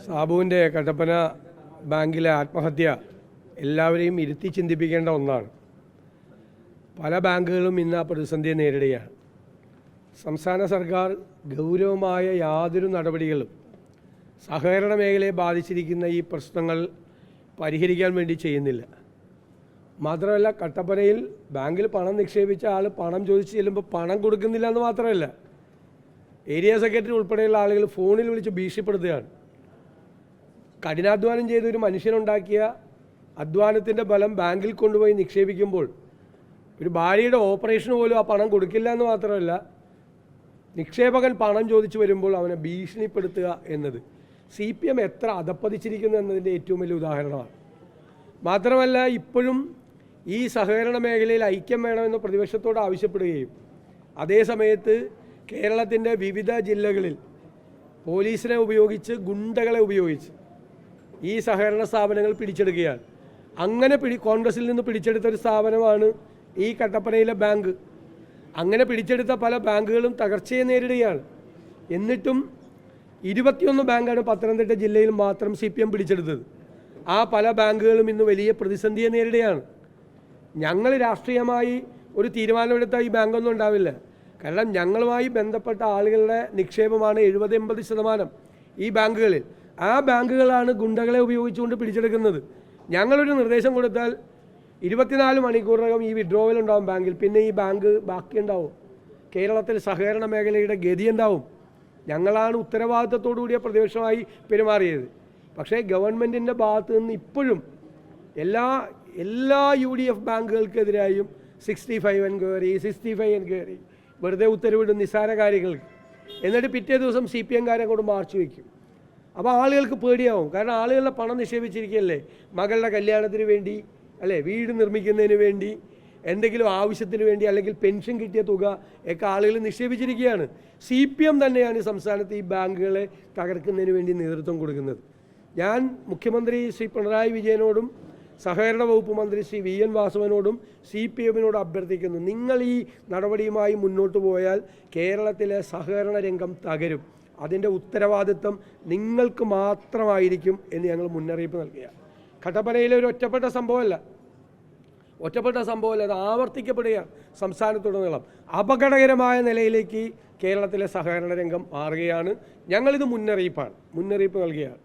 സാബുവിൻ്റെ കട്ടപ്പന ബാങ്കിലെ ആത്മഹത്യ എല്ലാവരെയും ഇരുത്തി ചിന്തിപ്പിക്കേണ്ട ഒന്നാണ്. പല ബാങ്കുകളും ഇന്ന് ആ പ്രതിസന്ധിയെ നേരിടുകയാണ്. സംസ്ഥാന സർക്കാർ ഗൗരവമായ യാതൊരു നടപടികളും സഹകരണ മേഖലയെ ബാധിച്ചിരിക്കുന്ന ഈ പ്രശ്നങ്ങൾ പരിഹരിക്കാൻ വേണ്ടി ചെയ്യുന്നില്ല. മാത്രമല്ല, കട്ടപ്പനയിൽ ബാങ്കിൽ പണം നിക്ഷേപിച്ച ആൾ പണം ചോദിച്ച് ചെല്ലുമ്പോൾ പണം കൊടുക്കുന്നില്ല എന്ന് മാത്രമല്ല, ഏരിയ സെക്രട്ടറി ഉൾപ്പെടെയുള്ള ആളുകൾ ഫോണിൽ വിളിച്ച് ഭീഷണിപ്പെടുത്തുകയാണ്. കഠിനാധ്വാനം ചെയ്ത ഒരു മനുഷ്യനുണ്ടാക്കിയ അധ്വാനത്തിൻ്റെ ബലം ബാങ്കിൽ കൊണ്ടുപോയി നിക്ഷേപിക്കുമ്പോൾ ഒരു ഭാര്യയുടെ ഓപ്പറേഷന് പോലും ആ പണം കൊടുക്കില്ല എന്ന് മാത്രമല്ല, നിക്ഷേപകൻ പണം ചോദിച്ചു വരുമ്പോൾ അവനെ ഭീഷണിപ്പെടുത്തുക എന്നത് CPM എത്ര അധപ്പതിച്ചിരിക്കുന്നു എന്നതിൻ്റെ ഏറ്റവും വലിയ ഉദാഹരണമാണ്. മാത്രമല്ല, ഇപ്പോഴും ഈ സഹകരണ മേഖലയിൽ ഐക്യം വേണമെന്ന് പ്രതിപക്ഷത്തോട് ആവശ്യപ്പെടുകയും അതേ സമയത്ത് കേരളത്തിൻ്റെ വിവിധ ജില്ലകളിൽ പോലീസിനെ ഉപയോഗിച്ച് ഗുണ്ടകളെ ഉപയോഗിച്ച് ഈ സഹകരണ സ്ഥാപനങ്ങൾ പിടിച്ചെടുക്കുകയാണ്. അങ്ങനെ കോൺഗ്രസിൽ നിന്ന് പിടിച്ചെടുത്തൊരു സ്ഥാപനമാണ് ഈ കട്ടപ്പനയിലെ ബാങ്ക്. അങ്ങനെ പിടിച്ചെടുത്ത പല ബാങ്കുകളും തകർച്ചയെ നേരിടുകയാണ്. എന്നിട്ടും 21 ബാങ്കാണ് പത്തനംതിട്ട ജില്ലയിൽ മാത്രം CPM പിടിച്ചെടുത്തത്. ആ പല ബാങ്കുകളും ഇന്ന് വലിയ പ്രതിസന്ധിയെ നേരിടുകയാണ്. ഞങ്ങൾ രാഷ്ട്രീയമായി ഒരു തീരുമാനമെടുത്ത ഈ ബാങ്കൊന്നും ഉണ്ടാവില്ല. കാരണം ഞങ്ങളുമായി ബന്ധപ്പെട്ട ആളുകളുടെ നിക്ഷേപമാണ് 70-80% ഈ ബാങ്കുകളിൽ. ആ ബാങ്കുകളാണ് ഗുണ്ടകളെ ഉപയോഗിച്ചുകൊണ്ട് പിടിച്ചെടുക്കുന്നത്. ഞങ്ങളൊരു നിർദ്ദേശം കൊടുത്താൽ 24 മണിക്കൂറിനകം ഈ വിഡ്രോവൽ ഉണ്ടാവും ബാങ്കിൽ. പിന്നെ ഈ ബാങ്ക് ബാക്കിയുണ്ടാവും. കേരളത്തിൽ സഹകരണ മേഖലയുടെ ഗതി ഉണ്ടാവും. ഞങ്ങളാണ് ഉത്തരവാദിത്തത്തോടു കൂടിയ പ്രതിപക്ഷമായി പെരുമാറിയത്. പക്ഷേ ഗവൺമെൻറ്റിൻ്റെ ഭാഗത്തു നിന്ന് ഇപ്പോഴും എല്ലാ UDF ബാങ്കുകൾക്കെതിരായും 65 എൻക്വയറി 65 എൻക്വയറി വെറുതെ ഉത്തരവിടും നിസ്സാര കാര്യങ്ങൾക്ക്. എന്നിട്ട് പിറ്റേ ദിവസം CPM-കാരെ കൊണ്ട് മാർച്ച് വയ്ക്കും. അപ്പോൾ ആളുകൾക്ക് പേടിയാവും. കാരണം ആളുകളുടെ പണം നിക്ഷേപിച്ചിരിക്കുകയല്ലേ. മകളുടെ കല്യാണത്തിന് വേണ്ടി, അല്ലേ, വീട് നിർമ്മിക്കുന്നതിന് വേണ്ടി, എന്തെങ്കിലും ആവശ്യത്തിന് വേണ്ടി, അല്ലെങ്കിൽ പെൻഷൻ കിട്ടിയ തുക ഒക്കെ ആളുകൾ നിക്ഷേപിച്ചിരിക്കുകയാണ്. CPM തന്നെയാണ് ഈ സംസ്ഥാനത്ത് ഈ ബാങ്കുകളെ തകർക്കുന്നതിന് വേണ്ടി നേതൃത്വം കൊടുക്കുന്നത്. ഞാൻ മുഖ്യമന്ത്രി ശ്രീ പിണറായി വിജയനോടും സഹകരണ വകുപ്പ് മന്ത്രി ശ്രീ VN വാസവനോടും CPM-നോട് അഭ്യർത്ഥിക്കുന്നു, നിങ്ങൾ ഈ നടപടിയുമായി മുന്നോട്ട് പോയാൽ കേരളത്തിലെ സഹകരണ രംഗം തകരും. അതിൻ്റെ ഉത്തരവാദിത്വം നിങ്ങൾക്ക് മാത്രമായിരിക്കും എന്ന് ഞങ്ങൾ മുന്നറിയിപ്പ് നൽകുക. കട്ടപ്പനയിലെ ഒരു ഒറ്റപ്പെട്ട സംഭവമല്ല, അത് ആവർത്തിക്കപ്പെടുകയാണ്. സംസ്ഥാനത്തുടനീളം അപകടകരമായ നിലയിലേക്ക് കേരളത്തിലെ സഹകരണ രംഗം മാറുകയാണ്. ഞങ്ങളിത് മുന്നറിയിപ്പ് നൽകുകയാണ്.